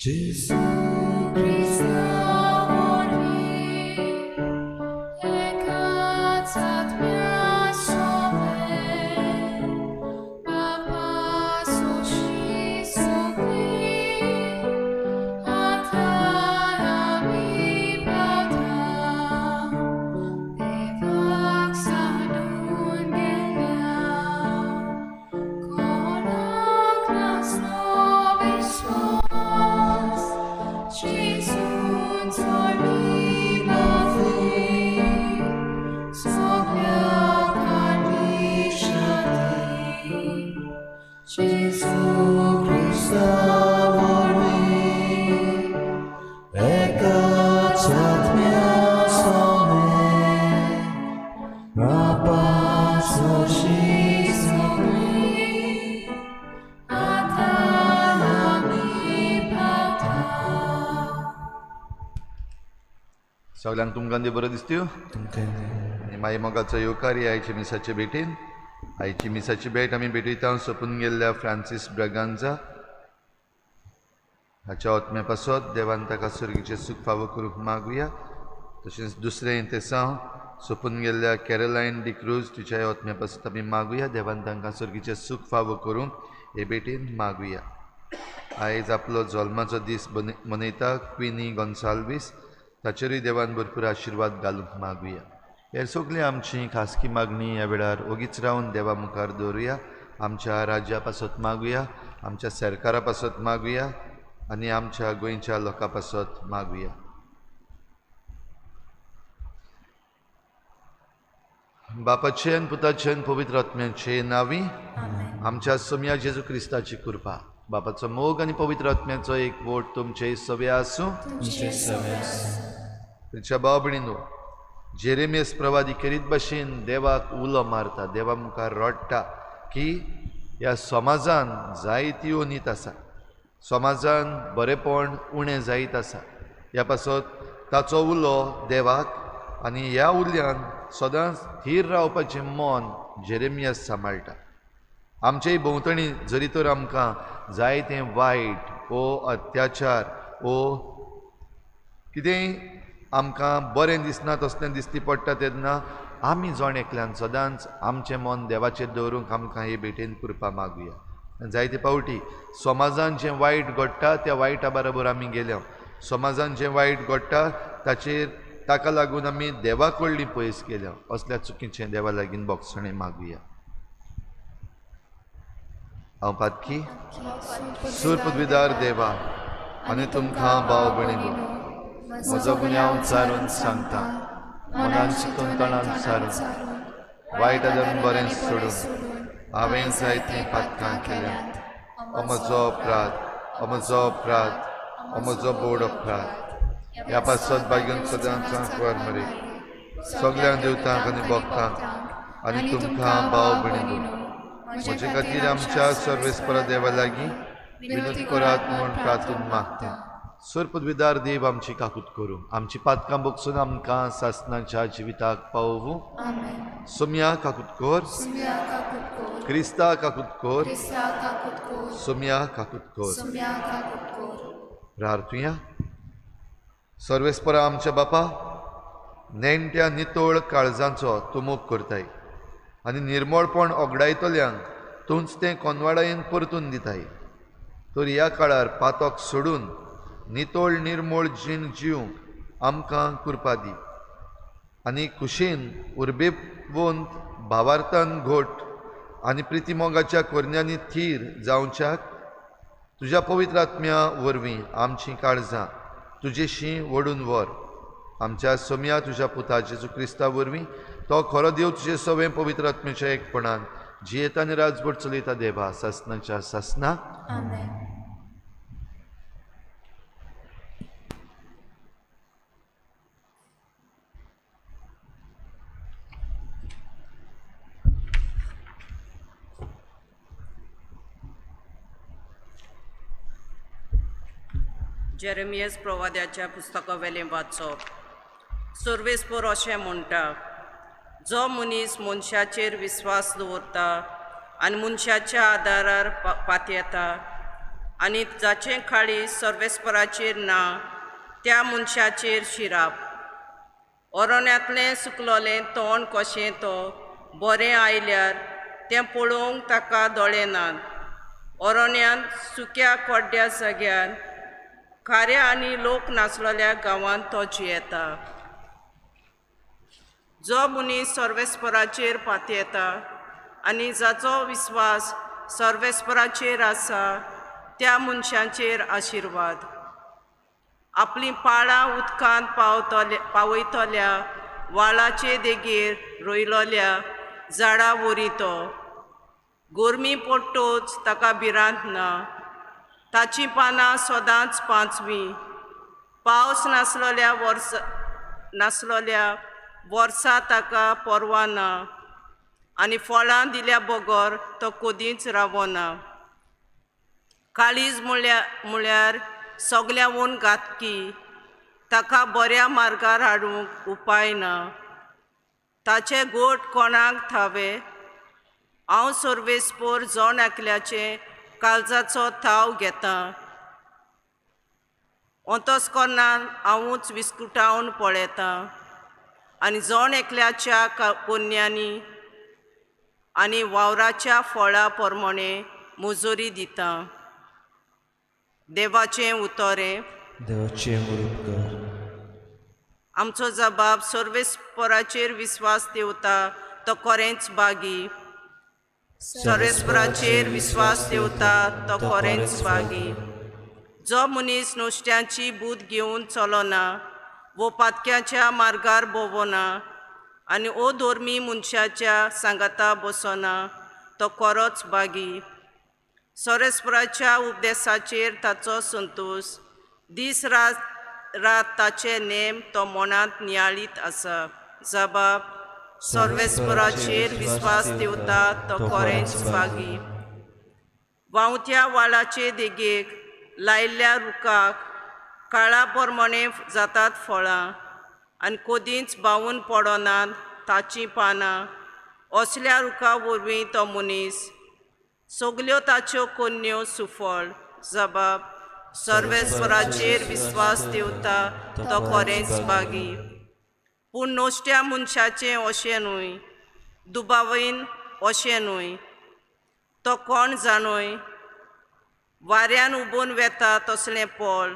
Gesù Cristo सगळ्यांक तुमकां बरो दिसत्यो आनी मागीर मोगाचो येवकार आयचे मिसाचे भेटेन आयची मिसाची भेट आमी भेटयता सोंपून गेल्ल्या फ्रांसीस ब्रगांझा हाच्या आत्म्या पासत देवान ताका सर्गीचें सूख फावो करूंक मागुया. तशेंच दुसरें इंतेसांव सोंपून गेल्ल्या कॅरोलायन डी क्रूज तिच्या आत्म्या पासत आमी मागुया. देवान तांकां सर्गीचें सूख फावो करूंक हे भेटेन मागुया. आयज आपलो जल्माचो दीस मनयता क्विनी गॉन्साल्वीस, ताचेरूय देवान भरपूर आशिर्वाद घालूंक मागुया. हेर सगळीं आमची खासगी मागणी ह्या वेळार ओगीच रावन देवा मुखार दवरुया. आमच्या राज्या पासत मागुया, आमच्या सरकारा पासत मागुया आनी आमच्या गोंयच्या लोकां पासत मागुया. बापाचे आनी पुताचे आनी पवित्र आत्म्याचे नांवी आमच्या सोम्या जेजू क्रिस्ताची कृपा, बापाचो मोग आनी पवित्र आत्म्याचो एक वोट तुमचे सवे आसूं. तुमच्या भाव भयणीनो, जेरेमियस प्रवादी करीत भाशेन देवाक उलो मारता, देवा मुखार रडटा की ह्या समाजान जायत्यो नीत आसा, समाजान बरेपण उणें जायत आसा. ह्या पासत ताचो उलो देवाक आनी ह्या उल्यान सदांच थीर रावपाचें मन जेरेमियस सांबाळटा. आमचेय भोंवतणी जरी तर आमकां जायतें वायट ओ अत्याचार ओ कितेंय आमकां बरें दिसना तसलें दिसती पडटा तेन्ना आमी जण एकल्यान सदांच आमचें मन देवाचेर दवरूंक आमकां हे भेटेन कृपा मागुया. जायते पावटी समाजान जें वायट घडटा त्या वायटा बरोबर आमी गेल्या, समाजान जें वायट घडटा ताका लागून आमी देवा कडलीं पयस गेल्या. असल्या चुकीचें देवा लागीं बोगसणें मागुया. हांव पातकी सुरपदविदार देवा आनी तुमकां भाव भयणीनो, म्हजो गुन्यांव चारून सांगता, मनान चिंतून तोंडान सारून वायट आदन बरें सोडून हांवें जायतीं पातकां केल्यात. हो म्हजो अपराध, हो म्हजो अपराध, हो म्हजो बोड अपराध. ह्या पासत बागेन सदांच वर मरे सगळ्या देवतांक आनी भक्तांक आनी तुमकां भाव भयणीनो, म्हजे खातीर आमच्या सर्वेस्परा देवा लागीं विनोदी करात म्हूण प्रार्थून मागता. सुरपदविदार देव आमची काकूत करूं, आमची पातकां बोगसून आमकां सासणाच्या जिविताक पावूं. सोम्या काकूत कोर, क्रिस्ता काकूत कोर, सोम्या काकूत कोर. प्रार्थुया. सर्वेस्परा आमच्या बापा, नेणट्या नितोळ काळजांचो तूं मोग करताय आनी निर्मळपण ओगडायतल्यांक तूंच तें कोनवाडायेन परतून दिताय. तर ह्या काळार पातक सोडून नितोळ निर्मळ जीण जिवंक आमकां कृपा दी आनी खुशेन उर्बेवंत भावार्थान घोट आनी प्रिती मोगाच्या कोरण्यांनी थीर जावच्याक तुज्या पवित्र आत्म्या वरवीं आमचीं काळजां तुजेशी ओडून व्हर. आमच्या सोम्या तुज्या पुता जेजू क्रिस्ता वरवीं तो खरो देव तुजे सवें पवित्र आत्म्याच्या एकपणान जियेता आनी राजभर चलयता देवा सासणाच्या सासना. जेरेमियस प्रवाद्याच्या पुस्तका वेलें वाचप. सर्वेस्पर अशें म्हणटा, जो मनीस मनशाचेर विस्वास दवरता आनी मनशाच्या आदारार पातयेता आनी जाचें काळीज सर्वेस्पराचेर ना त्या मनशाचेर शिराप. अरण्यांतलें सुकलोलें तोंड कशें तो बरें आयल्यार तें पळोवंक ताका दोळे नात. अरण्यांत सुक्या कोड्ड्या जाग्यार खाऱ्या आनी लोक नासलेल्या गांवांत तो जियेता. जो मनीस सर्वेस्पराचेर पातयेता आनी जाचो विस्वास सर्वेस्पराचेर आसा त्या मनशाचेर आशिर्वाद. आपलीं पाळां उदकांत पावयतल्या वाळाचे देगेर रोयलोल्या झाडां वरी तो. गोरमी पडटोच ताका भिरांत ना, ताचीं पानां सदांच पांचवीं. पावस नासलोल्या वर्सा ताका परवा ना, आनी फळां दिल्या बगर तो कदींच रावना. काळीज म्हळ्यार सगल्यावन घातकी, ताका बऱ्या मार्गार हाडूंक उपाय ना. ताचे गोठ कोणाक थावे, हांव सर्वेस्पोर जण एकल्याचे काळजाचो थाव घेतां. अंतस्करणान हांवूच विस्कुटावन पळयतां आनी जण एकल्याच्या पोन्यांनी आनी वावराच्या फळां प्रमाणे मुजोरी दितां. देवाचें उतोरें. आमचो जबाब सर्वेस्पराचेर विस्वास देवता तो खरेंच बागी. सर्वेस्पराचेर विस्वास देवता तो खरेंच बागी. जो मनीस नुस्त्यांची बूद घेवन चलना वो पातक्याच्या मार्गार भोंवना आनी अधर्मी मनशाच्या सांगाता बसना तो खरोच बागी. सर्वेस्पराच्या उपदेशाचेर ताचो संतोष, दीस रात ताचे नेम तो मनांत नियाळीत आसा. जबाब सर्वेस्पराचेर विस्वास देवता तो खरेंच बागी. वावत्या वाळाचे देगेक लायिल्ल्या रुखाक काळा प्रमाणे जातात फळां आनी कदींच बावून पडनात ताचीं पानां. असल्या रुखा वरवीं तो मनीस, सगल्यो ताच्यो कन्यो सुफळ. जबाब सर्वेस्पराचेर विस्वास देवता तो खरेंच बागी. पूण नोश्ट्या मनशाचें अशें न्हय, दुबावीन अशें न्हय. तो कोण जाणोय, वाऱ्यान उबून वेता तसलें पोळ.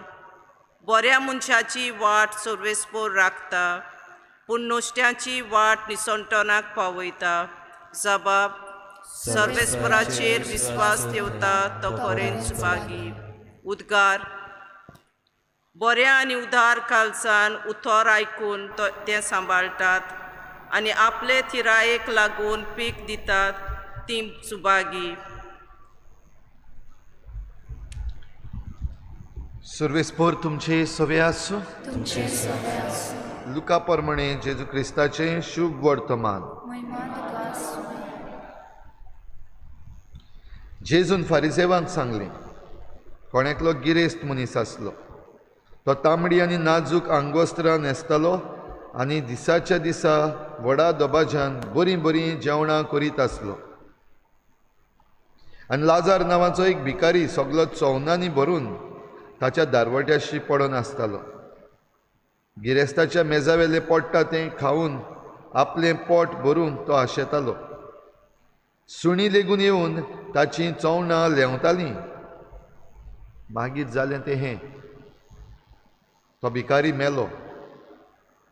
बऱ्या मनशाची वाट सर्वेस्पोर राखता, पूण नोश्ट्याची वाट निसंटनाक पावयता. जबाब सर्वेस्पराचेर विस्वास देवता तो खरेंच बागी. उद्गार. बऱ्या आनी उदार काळजान उतर आयकून ते सांबाळटात आनी आपले थिरायेक लागून पीक दितात तीं सुबागी. सर्वेस्पोर तुमचे सवे आसूं. तुमचे सवे आसूं. लुका प्रमाणे जेजू क्रिस्ताचें शुभ वर्तमान. महिमा तुका आसूं. जेजून फारिसेवांक सांगलें, कोणेकलो गिरेस्त मनीस आसलो. तो तांबडी आनी नाजूक आंगोस्त्रां न्हेसतालो आनी दिसाच्या दिसा व्हडा दबाज्यान बरीं बरीं जेवणां करीत आसलो. आनी लाजार नांवाचो एक भिकारी सगलो चोवनांनी भरून ताच्या दारवट्याशी पडून आसतालो. गिरेस्ताच्या मेजावेलें पडटा तें खावन आपलें पोट भरून तो आशेतालो. सुणी लेगून येवन ताचीं चोवणां लेवतालीं. मागीर जालें तें हें, तो भिकारी मेलो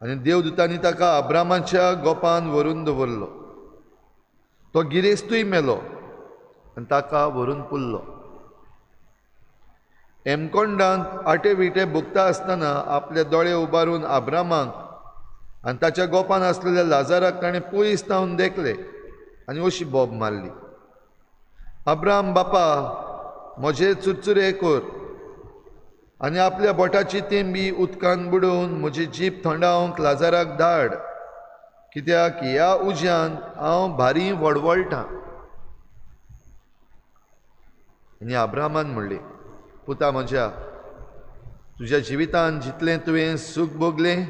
आनी देवदूतांनी ताका अब्रामाच्या गोपान व्हरून दवरलो. तो गिरेस्तूय मेलो आनी ताका व्हरून पुरलो. एमकोंडांत आटे विटे भुगता आसतना आपले दोळे उबारून अब्रामाक आनी ताच्या गोपान आसलेल्या लाजाराक ताणें पयस तावन देखले आनी अशी बोब मारली, अब्राम बापा, म्हजे चुरचुरे कर आनी आपल्या बोटाची तेंबी उदकान बुडोवन म्हजी जीब थंडावंक लाजाराक धाड, कित्याक ह्या उज्यान हांव भारी वळवळटां. आनी अब्रामान म्हणलें, पुता म्हज्या, तुज्या जिवितान जितलें तुवें सूख भोगलें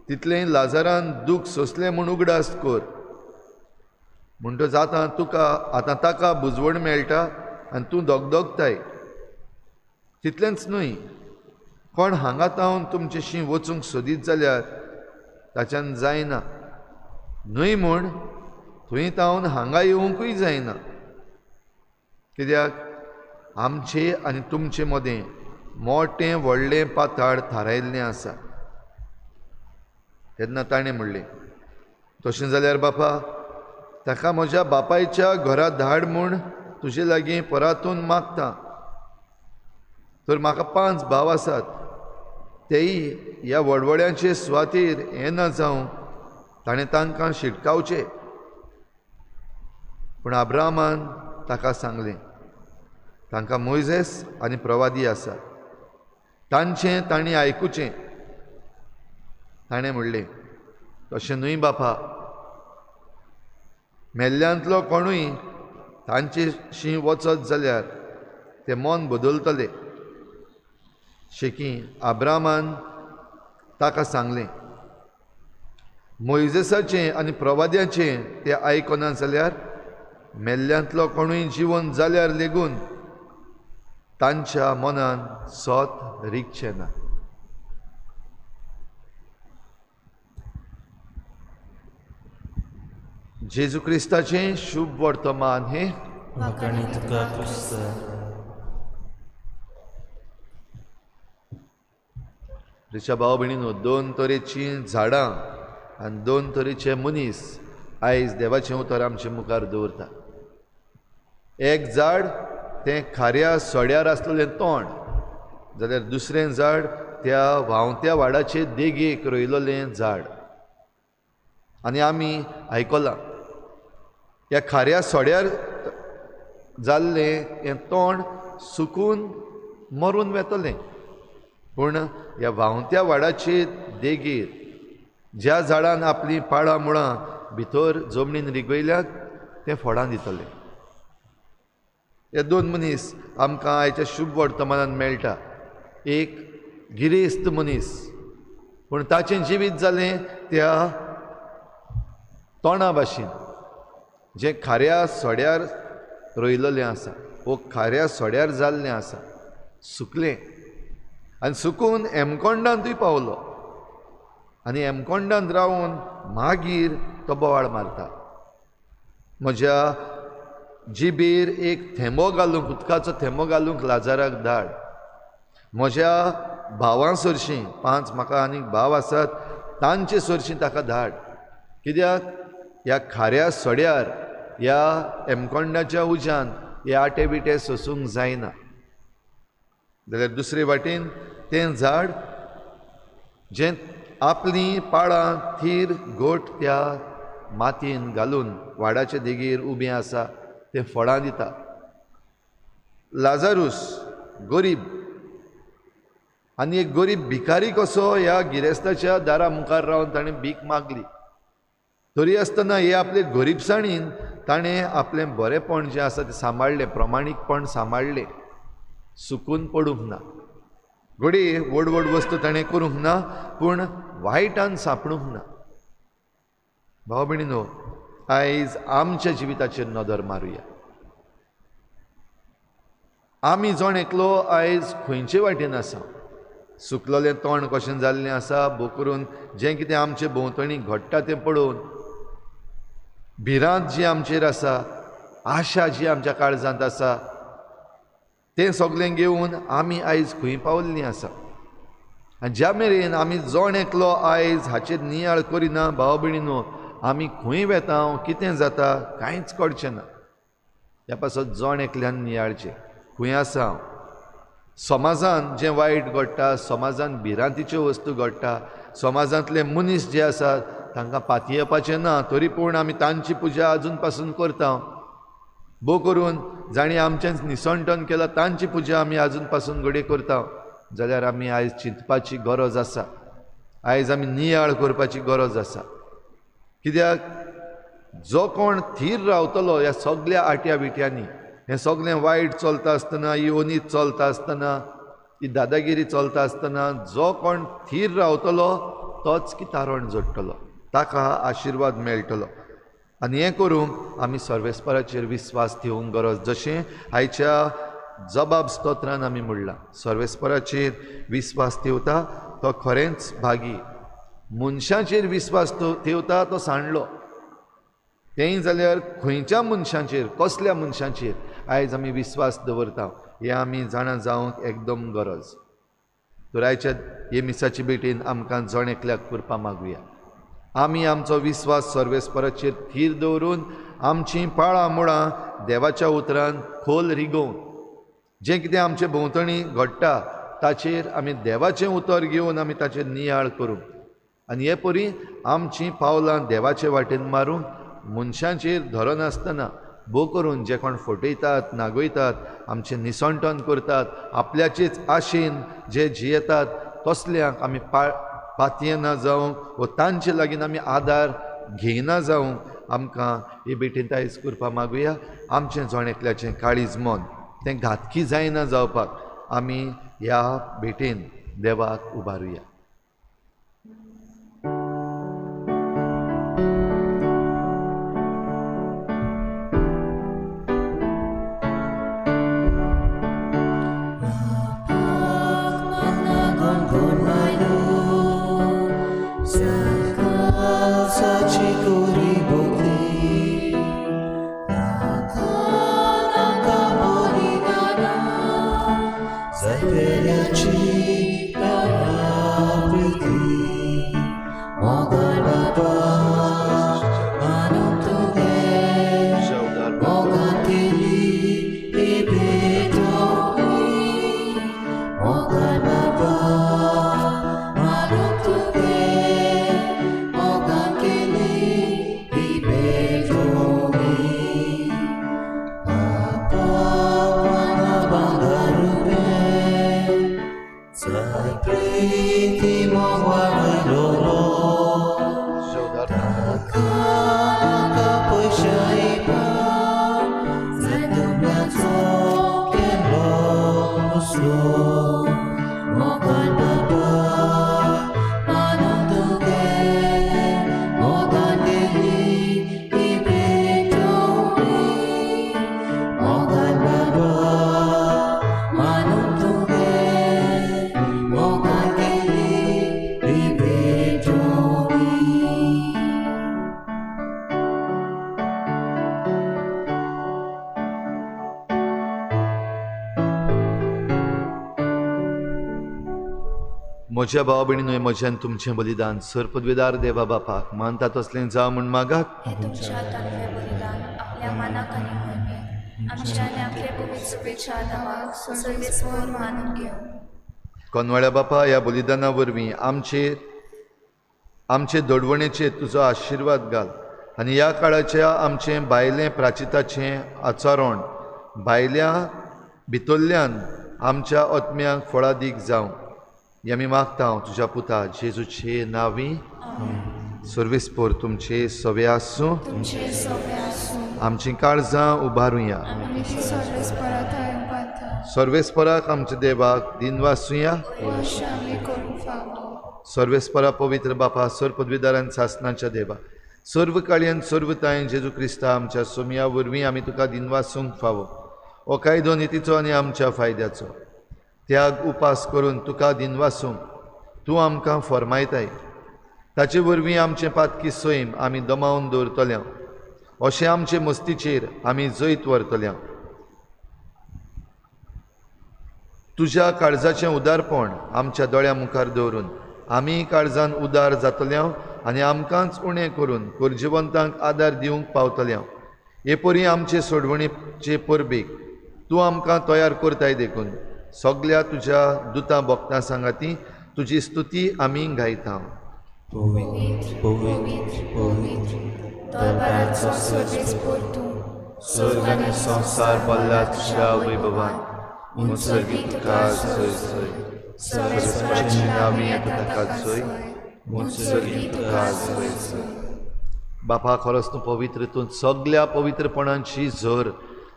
तितलें लाजारान दूख सोंसलें म्हूण उगडास कर. म्हणटच आतां ताका बुजवण मेळटा आनी तूं दोगदोगताय. तितलेंच न्हय, कोण हांगा तावन तुमचेशी वचूंक सोदीत जाल्यार ताच्यान जायना, न्हय म्हूण थंय तावन हांगा येवंकूय जायना. कित्याक आमचे आनी तुमचे मदें मोटें व्हडलें पाताळ थारायिल्लें आसा. तेन्ना ताणें म्हणलें, तशें जाल्यार बापा, ताका म्हज्या बापायच्या घरा धाड म्हूण तुजे लागीं परातून मागता. तर म्हाका 5 भाव आसात, तेय ह्या व्हडवड्यांचे सुवातेर हें न जावं ताणें तांकां शिटकावचें. पूण अब्राहामान ताका सांगलें, तांकां मोइजेस आनी प्रवादी आसा, तांचें तांणी आयकुचें. ताणें म्हणलें, तशें न्हय बापा, मेल्ल्यांतलो कोणूय तांचेशी वचत जाल्यार तें मन बदलतलें. शेकी अब्राहामान ताका सांगलें, मोइजेसाचें आनी प्रवाद्याचें तें आयकना जाल्यार मेल्ल्यांतलो कोणूय जिवन जाल्यार लेगून तांच्या मनान सोत रिगचें ना. जेजू क्रिस्ताचें शुभ वर्तमान हें म्हाका आनी तुका क्रिस्त. रिच्या भाव भयणीनो, 2 तरेचीं झाडां आनी 2 तरेचे मनीस आयज देवाचें उतर आमचे मुखार दवरता. एक झाड तें खाऱ्या सोड्यार आसलेलें तोंड, जाल्यार दुसरें झाड त्या व्हांवत्या वाडाचे देगेक रोयलोलें झाड. आनी आमी आयकलां, ह्या खाऱ्या सोड्यार जाल्लें हें तोंड सुकून मरून वेतलें. पूण ह्या व्हांवत्या वाडाचे देगेर ज्या झाडान आपलीं पाळां मुळां भितर जमनीन रिगवयल्यात तें फळां दितलें. हे 2 मनीस आमकां आयच्या शुभ वर्तमानान मेळटा. एक गिरेस्त मनीस, पूण ताचें जिवीत जालें त्या तोंडा भाशेन, जें खाऱ्या सोड्यार रोयलेलें आसा, वो खाऱ्या सोड्यार जाल्लें आसा, सुकलें आनी सुकून एमकोंडांतूय पावलो. आनी एमकोंडांत रावन मागीर तो बोवाळ मारता. म्हज्या जिबेर एक थेंबो घालूंक, उदकाचो थेंबो घालूंक लाजाराक धाड. म्हज्या भावां सरशीं, 5 म्हाका आनीक भाव आसात, तांचे सरशीं ताका धाड. कित्याक ह्या खाऱ्या सोड्यार, ह्या एमकोंडाच्या उज्यान हे आटे बिटे सोसूंक जायना. जाल्यार दुसरे वाटेन तें झाड जें आपलीं पाळां थीर घोट त्या मातयेन घालून वाडाच्या देगेर उबें आसा, तें फळां दिता. लाजारूस गरीब, आनी एक गरीब भिकारी कसो ह्या गिरेस्ताच्या दारा मुखार रावन ताणें भीक मागली. तरी आसतना हे आपले गरीबसाणीन ताणें आपलें बरेंपण जें आसा तें सांबाळलें, प्रमाणीकपण सांबाळलें, सुकून पडूंक ना. घडी व्हड व्हड वस्तू ताणें करूंक ना, पूण वायटान सांपडूंक ना. भाव भयणीनो, आयज आमच्या जिविताचेर नदर मारुया. आमी जण एकलो आयज खंयचे वाटेन आसा, सुकलोलें तोंड कशें जाल्लें आसा, भोव करून जें कितें आमचे भोंवतणी घडटा तें पळोवन भिरांत जी आमचेर आसा, आशा जी आमच्या काळजांत आसा, तें सगळें घेवन आमी आयज खंय पावल्लीं आसा. आनी ज्या मेरेन आमी जण एकलो आयज हाचेर नियाळ करिना, भाव भयणीनो, आमी खंय वेता, कितें जाता कांयच कळचें ना. ह्या पासत जण एकल्यान नियाळचें, खंय आसा हांव. समाजान जें वायट घडटा, समाजान भिरांतीच्यो वस्तू घडटा, समाजांतले मनीस जे आसात तांकां पातयेवपाचें ना, तरी पूण आमी तांची पुजा अजून पासून करता. भोव करून जाणी आमचें निसंटन केलां तांची पुजा आमी अजून पासून घडये करता, जाल्यार आमी आयज चिंतपाची गरज आसा. आयज आमी नियाळ करपाची गरज आसा. कित्याक जो कोण थीर रावतलो ह्या सगळ्या आट्या बिट्यांनी, हें सगळें वायट चलता आसतना, ही अनीत चलता आसतना, ही दादागिरी चलता आसतना जो कोण थीर रावतलो तोच की तारण जोडटलो, ताका आशिर्वाद मेळटलो. आनी हें करूंक आमी सर्वेस्पराचेर विस्वास ठेवूंक गरज. जशें आयच्या जबाब स्तोत्रान आमी म्हणला. सर्वेस्पराचेर विस्वास ठेवता तो खरेंच भागी, मनशांचेर विस्वास ठेवता तो सांडलो. तेंय जाल्यार खंयच्या मनशांचेर, कसल्या मनशांचेर आयज आमी विस्वास दवरता हें आमी जाणा जावंक एकदम गरज. तर आयच्या हे मिसाची भेटीन आमकां जण एकल्याक करपा मागुया. आमी आमचो विस्वास सर्वेस्पराचेर थीर दवरून आमचीं पाळां मुळां देवाच्या उतरान खोल रिगोवन जें कितें आमचे भोंवतणी घडटा ताचेर आमी देवाचें उतर घेवन आमी ताचेर नियाळ करूं आनी हे परी आमचीं पावलां देवाचे वाटेन मारूं. मनशांचेर धरनासतना भोव करून जे कोण फटयतात, नागयतात, आमचें निसंटन करतात, आपल्याचेच आशेन जे जियेतात तसल्यांक आमी पातयेना जावंक व तांचे लागीं आमी आदार घेयना जावंक आमकां हे भेटेंत आयज करपा मागुया. आमचें जण एकल्याचें काळीज मन तें घातकी जायना जावपाक आमी ह्या भेटेन देवाक उबारुया. म्हज्या भावा भयणींनो, म्हज्यान तुमचें बलिदान सर पदवीदार देवा बापाक मानता तसलें जावं म्हूण मागात. हे तुमच्या हातांतलें बलिदान आपल्या मनाक आनी मोहिमेक आमच्या आनी आपले पवित्र शुभेच्छा देवाक सर्वेस्पर मानून घेवं. कोनवाळ्या बापा, ह्या बलिदाना वरवीं आमचे दडवणेचेर तुजो आशिर्वाद घाल आनी ह्या काळाच्या आमचें भायलें प्राचिताचें आचरण भायल्या भितरल्यान आमच्या आत्म्यांक फळादीक जावं हें आमी मागता तुज्या पुता जेजूचे नांवी. सर्वेस्पर तुमचे सवे आसूं, आमचीं काळजां उबारुया. सर्वेस्पराक आमच्या देवाक दिनवासुया. सर्वेस्परा पवित्र बापा, सर पदवीदारान सासणाच्या देवा, सर्व काळयेन सर्व तायेन जेजू क्रिस्ता आमच्या सोमया वरवीं आमी तुका दिनवासूंक फावो. हो कायदो नितीचो आनी आमच्या फायद्याचो त्याग उपास करून तुका दिनवासूंक तूं आमकां फरमायताय. ताचे वरवीं आमचें पातकी सैम आमी दमावन दवरतल्या अशें आमचे मस्तीचेर आमी जैत व्हरतल्या. तुज्या काळजाचें उदारपण आमच्या दोळ्या मुखार दवरून आमी काळजान उदार जातल्या आनी आमकांच उणें करून कुर्जिवंतांक आदार दिवंक पावतल्या. हे परी आमचे सोडवणेचे परबेक तूं आमकां तयार करताय देखून सगळ्या तुज्या दुतां भक्तां सांगाती तुजी स्तुती आमी गायता. स्वर्ग आनी संसार भल्ला तुज्या वैभवान मुत्सर्गी तुका जय जय. सर्वेस्पराची नांवी येता ताका जय, मुत्सर्गी तुका जय जय. बापा, खरोच तूं पवित्र, तूं सगळ्या पवित्रपणांची झर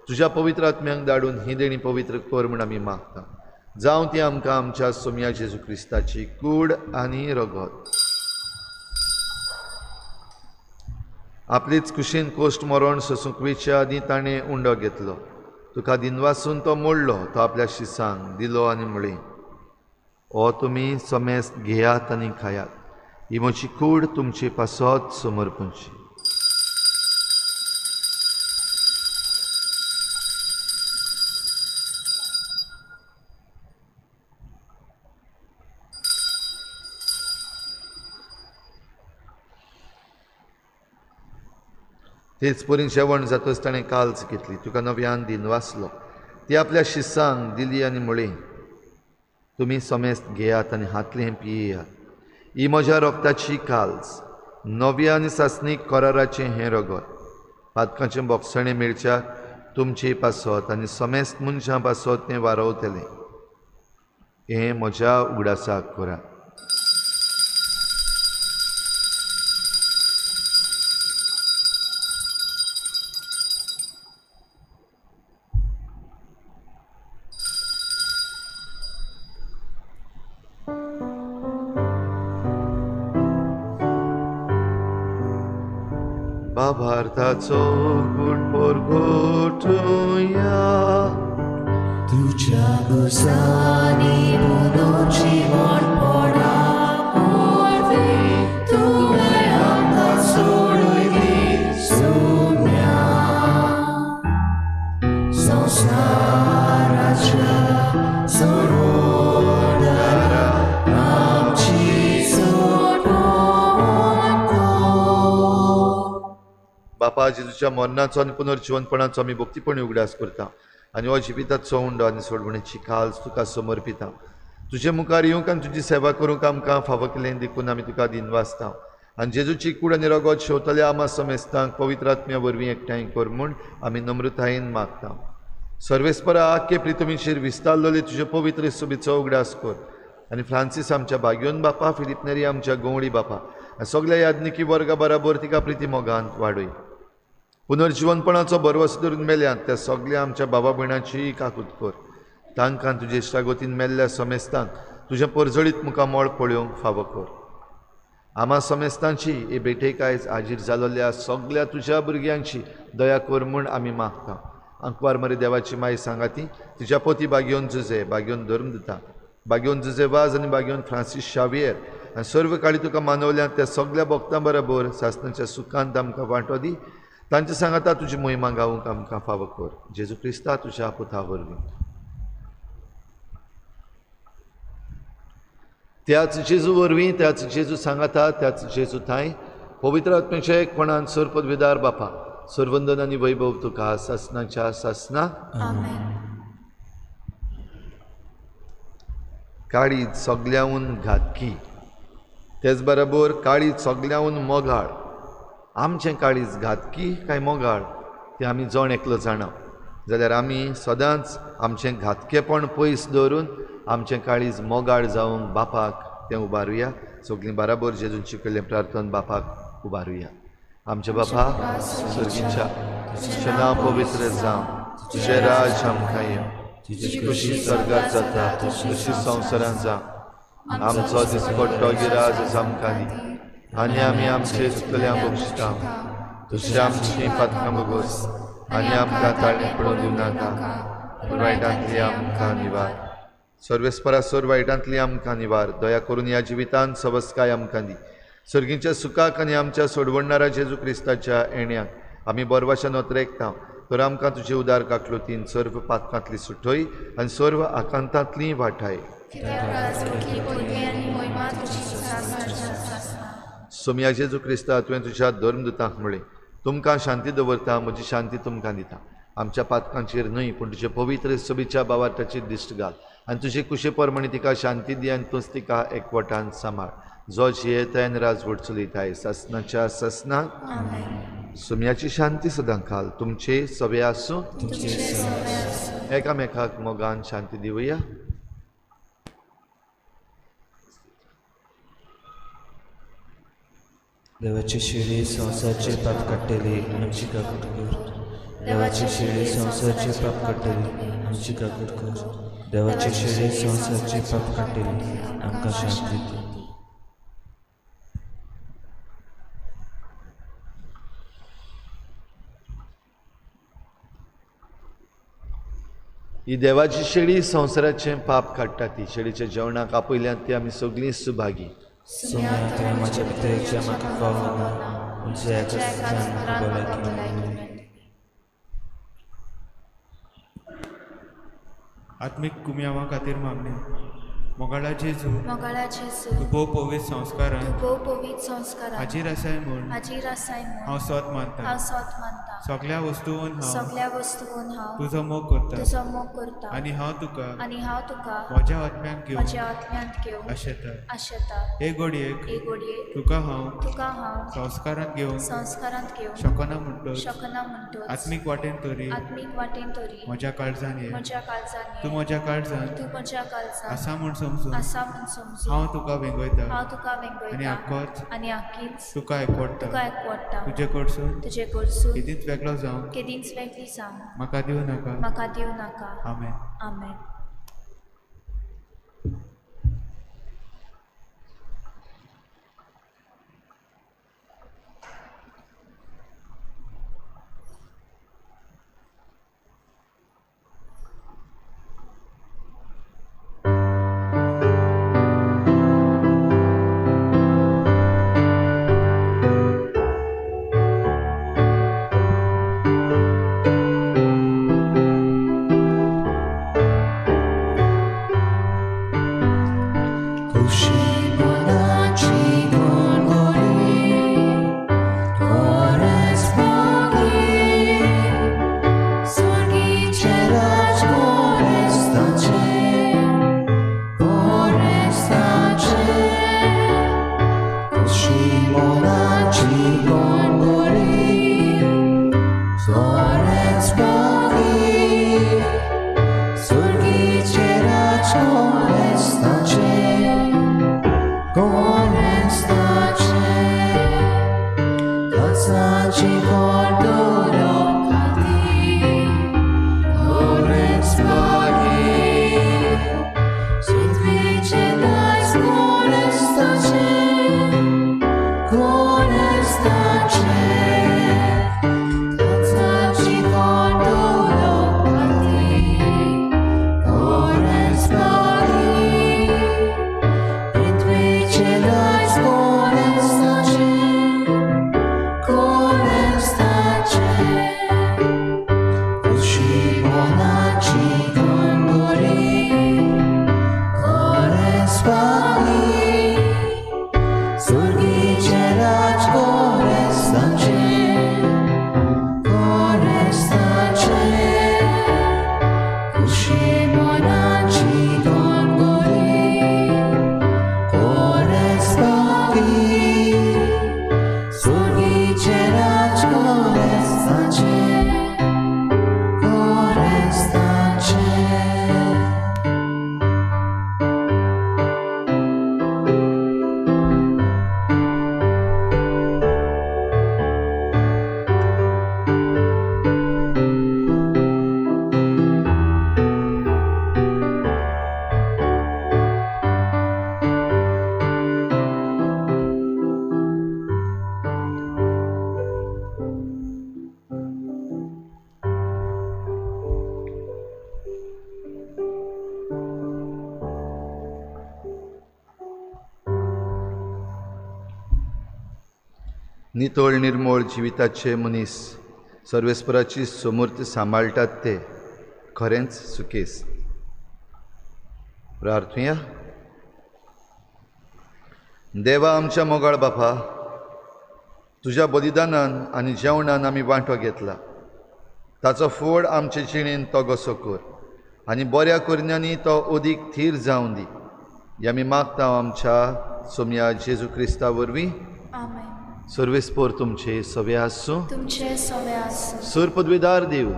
तुज्या पवित्र आत्म्यांक धाडून ही देणी पवित्र कर म्हूण आमी मागता. जावं ती आमकां आमच्या सोम्या जेजू क्रिस्ताची कूड आनी रगत. आपलीच कुशीन कोश्ट मरण सोसूंक वेच्या आदी ताणें उंडो घेतलो तुका दिनवासून तो मोडलो, तो आपल्या शिसांक दिलो आनी म्हळें, हो तुमी समेस्त घेयात आनी खायात, ही म्हजी कूड तुमची पासत समर्पूंची. तेच परीन जेवण जातच ताणें काल्स घेतली, तुका नव्यान दिन वाचलो, ती आपल्या शिसांक दिली आनी म्हळें, तुमी समेस्त घेयात आनी हातलें पियेयात, ही म्हज्या रोगताची काल्स, नव्या आनी सासणीक कराराचें हें रगत, पातकाचें बोगसणें मेळच्याक तुमची पासत आनी समेस्त मनशां पासत तें वारवतलें. हें म्हज्या उगडासाक करात. बाभार्थाचो घुटभर घोटुया, तुझ्या गुसानी म्हणून जीवन पडा उरवे, तुवें आमकां सोडून सोम्या संसाराच्या सोडवणारा आमची सोडवण कर. बापा जेजूच्या मरणाचो आनी पुनर्जीवनपणाचो आमी भक्तीपणी उगडास करता आनी हो जिविताचो उंडो आनी सोडवणेची काल्स तुका समर्पिता. तुजे मुखार येवंक आनी तुजी सेवा करूंक आमकां फावो केलें देखून आमी तुका दिन वाचता आनी जेजूची कूड आनी रगत शेवतल्या आमा समेस्तांक पवित्र आत्म्या वरवीं एकठांय कर म्हूण आमी नम्रतायेन मागता. सर्वेस्परा आख्खे प्रितुमीचेर विस्तारलोले तुजे पवित्र सुबेचो उगडास कर आनी फ्रांसीस आमच्या भाग्योन बापा, फिलिप नेरी आमच्या गवळी बापा आनी सगळ्या यादनिकी वर्गा बराबर तिका प्रिती मोगांत वाडय. पुनर्जीवनपणाचो बरवस धरून मेल्यांत त्या सगळ्या आमच्या बाबा भयणांची काकूत कर. तांकां तुजे इश्टागोतीन मेल्ल्या समेस्तांक तुजे परजळीत मुखार मोळ पळोवंक फावो कर. आमा समेस्तांची हे भेटेक आयज हाजीर जालोल्या सगळ्या तुज्या भुरग्यांची दया कर म्हूण आमी मागता. अंकवार मरे देवाची माय सांगाती तिच्या पोती बागयोन जुजे, बागयोन धर्म दिता, बागयोन जुजे वाज आनी बागयोन फ्रांसीस शावियर आनी सर्व काळी तुका मानवल्यात त्या सगळ्या भक्तां बरोबर सासणाच्या सुखांत आमकां वांटो दी. तांचे सांगाता तुजी मोहिमा गावूंक आमकां फावो कर. जेजू क्रिस्ता तुज्या पुता वरवीं. त्याच जेजू वरवीं, त्याच जेजू सांगाता, त्याच जेजू थंय पवित्र आत्म्याच्या एकपणान सर पदवीदार बापा, सर्वंदन आनी वैभव तुका सासणाच्या सासना. आमेन. काळीज सगल्याहून घातकी, तेच बरोबर काळीज सगल्याहून मोगाळ. आमचें काळीज घातकी काय मोगाळ तें आमी जण एकलो जाणा, जाल्यार आमी सदांच आमचें घातकेपण पयस दवरून आमचें काळीज मोगाळ जावंक बापाक तें उबारुया. सगळीं बराबर जेजून शिकयल्लें प्रार्थन बापाक उबारुया. आमचे बापा सर्गीच्या, तुजें नांव पवित्र जावं, तुजें राज आमकां येवं, तुजी खुशी स्वर्गांत जाता तशी संवसारांत जावं. आमचो दिसपट्टो गिराज आज आमकां दी आनी आमी आमचे चुकल्यांक बक्षिता, तशें आमची पातकां बगोस आनी आमकां ताळें पडूं दिवं नाका, पूण वायटांतली आमकां निवार. सर्वेस्परा सर वायटांतली आमकां निवार. दया करून ह्या जिवितांत सवस्काय आमकां दी. सर्गीच्या सुखाक आनी आमच्या सोडवणाऱ्या जेजू क्रिस्ताच्या येण्याक आमी बरवाशान नोतरेकता. तर आमकां तुजे उदार काकलुतीन सर्व पातकांतली सुटय आनी सर्व आकांतांतली वाटाय. सोम्या जेजू क्रिस्ता तुवें तुज्या धर्मदुतांक म्हळें, तुमकां शांती दवरता, म्हजी शांती तुमकां दिता. आमच्या पातकांचेर न्हय पूण तुजे पवित्र सोबीच्या बावार्थाचेर दिश्ट घाल आनी तुजे कुशे परमणी तिका शांती दी आनी तूंच तिका एकवटान सांबाळ. जो जियेताय आनी राजवट चलयताय सासणाच्या सासनाक. सोम्याची शांती सदां घाल. तुमचे सवे आसूं. एकामेकाक मोगान शांती दिवया. देवाची शिडी संवसारचे पाप काडटली आमची काकूट कर. देवाची शिडी संवसारचे पाप काडटली आमची काकूट कर. देवाची शिडी संवसारचे पाप काडटली आमकां शांती दी. ही देवाची शेळी संवसाराचें पाप काडटा ती शेळीच्या जेवणाक आपयल्यांत ती आमी सगळीं सुभागी सुम्या तुवें म्हज्या पितरेच्या म्हाका कळवना म्हणजे एकाच जाण भलायकी आत्मीक कुम्यावा खातीर मागणी मोगाळा जेजू मोगाळा जेजू तूं भोव पवित संस्कारान भोव पवित संस्कारान हाजीर आसाय म्हूण हाजीर आसाय म्हूण हांव सत मानता हांव सत मानता सगळ्या वस्तूंन हांव सगळ्या वस्तूंन हांव तुजो मोग करता तुजो मोग करता आनी हांव तुका आनी हांव तुका म्हज्या आत्म्याक घेवन म्हज्या आत्म्यांत घेवन आशेता आशेता हे घडयेक एक घडये तुका हांव तुका हांव संस्कारांत घेवन संस्कारांत घेवन शकना म्हणटोच शकना म्हणटोच आत्मीक वाटेन तरी आत्मीक वाटेन तरी म्हज्या काळजान ये म्हज्या काळजान तूं म्हज्या काळजान तूं म्हज्या काळजान आसा म्हूण समजून आसा म्हूण समजून हांव तुका वेंगयता हांव तुका आनी वेंगयता आख्खोच आनी आख्खीच तुका एकवडटा तुका एकवडटा तुजे कडसून तुजे कडसून केदींच वेगळो जावं केदींच वेगळी जावं म्हाका दिवं नाका म्हाका दिवं नाका आमेन आमेन खुशी मनाची गोंगोळी कोरस मागे स्वर्गीचे राज कोरेस्ताचे खुशी मनाची गोंगोळी कोरस मागे स्वर्गीचे राज कोरेस्ताचे Kazaci Corduro Kati Kores Pagi Sitvice Dais Korestace Kazaci Corduro Kati Kores Pagi Sitvice Dais Korestace Kushi monaci gongori Kores pagi Surgice raj korestace Kushi monaci gongori Kores pagi Surgice raj korestace नितोळ निर्मळ जिविताचे मनीस सर्वेस्पराची समूर्त सांबाळटात ते खरेंच suitcase प्रार्थुया देवा आमच्या मोगाळ बापा तुज्या बलिदानान आनी जेवणान आमी वांटो घेतला ताचो फोड आमचे जिणेन तो कसो कर आनी बऱ्या करण्यांनी तो अदीक थीर जावं दी आमी मागता आमच्या सोम्या जेजू क्रिस्ता वरवीं आमेन सर्वेस्पोर तुमचे सवे आसूं तुमचे सवे आसूं सूर पदवीदार देव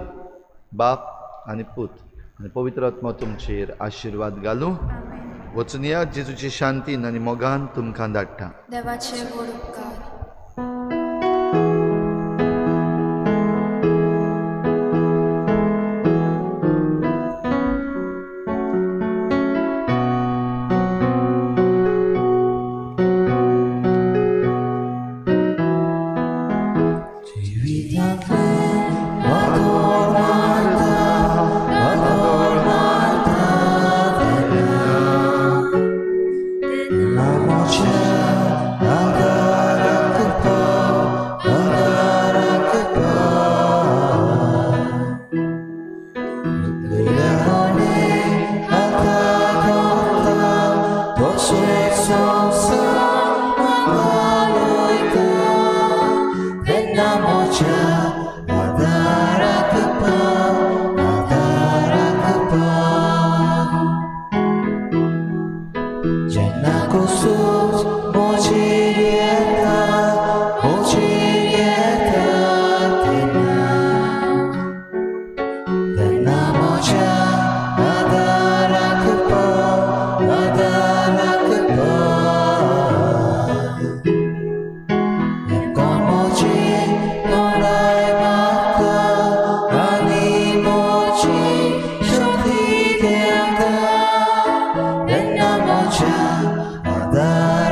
बाप आनी पूत आनी पवित्र आत्मा तुमचेर आशिर्वाद घालूं आमेन वचून या जेजूचे शांतीन आनी मोगान तुमकां धाडटा देवाचे गोड उपकार Jivitatwe, Ador Mata, Ador मोच्या आदाराक पा जेन्ना कुसूस मोचेर येता तेन्ना मोच्या आदाराक पा कोण मोची तोंडाय मागता आनी मोची शक्ती देता तेन्ना मोच्या आदाराक